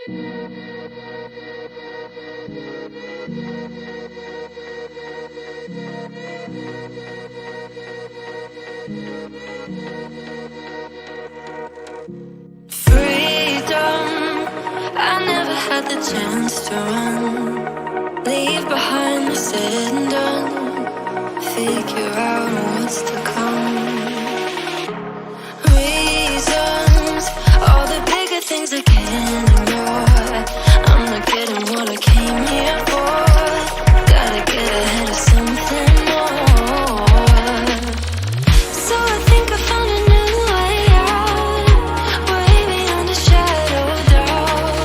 Freedom, I never had the chance to run. Leave behind the said and done. Figure out what's to come. Reasons, all the bigger things I can't ignore. I'm not getting what I came here for. Gotta get ahead of something more. So I think I found a new way out, way beyond a shadow of doubt.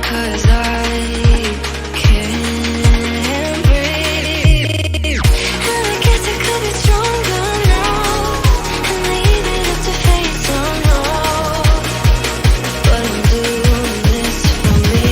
'Cause I can't breathe, and I guess I could be stronger now and leave it up to fate somehow. But I'm doing this for me.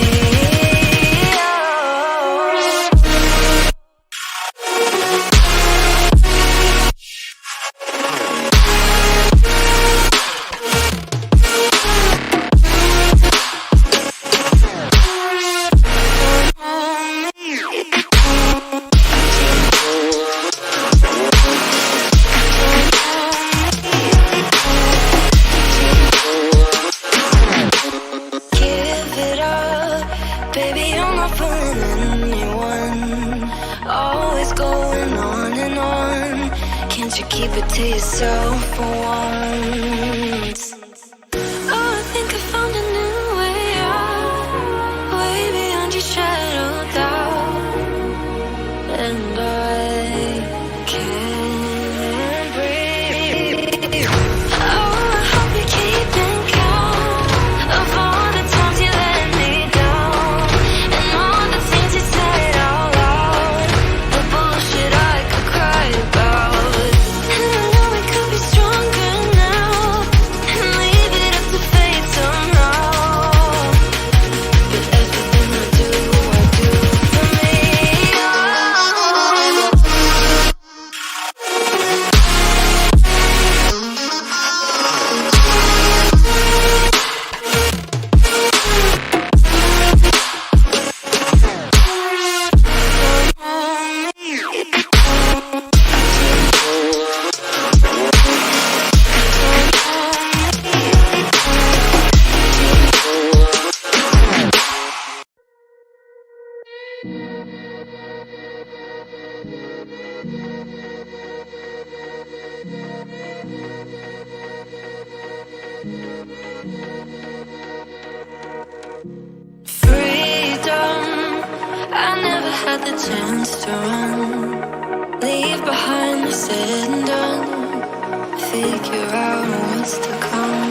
Give it up, baby, you're not fooling anyone. Always going on and on. Can't you keep it to yourself for once? Oh, I think I found a new way out, way beyond your shadow of doubt. And I can't breathe. Oh, I hope you're keeping count of all the times you let me down, and all the things you said out loud, the bullshit I could cry about. And I know we could be stronger now and leave it up to fate somehow. But everything I do for me. Freedom, I never had the chance to run. Leave behind the said and done. Figure out what's to come.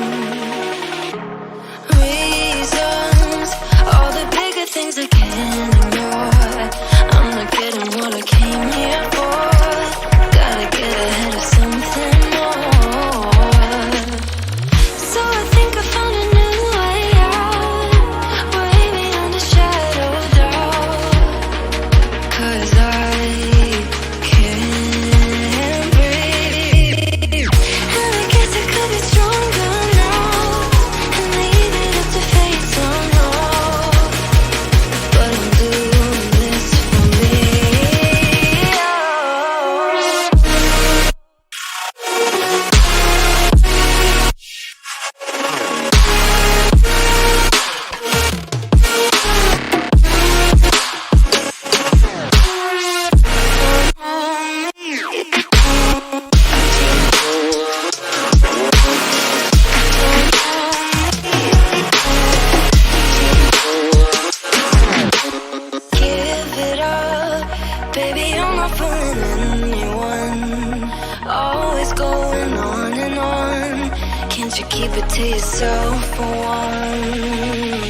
Reasons, all the bigger things I can't ignore. I'm not getting what I came here for. Gotta get ahead of something more. So I think I found a new way out, way beyond a shadow of doubt. 'Cause I can't breathe, and I guess I could be stronger now and leave it up to fate somehow. But I'm doing this for me. Give it up, baby, you're not fooling anyone. Always going on and on. Can't you keep it to yourself for once?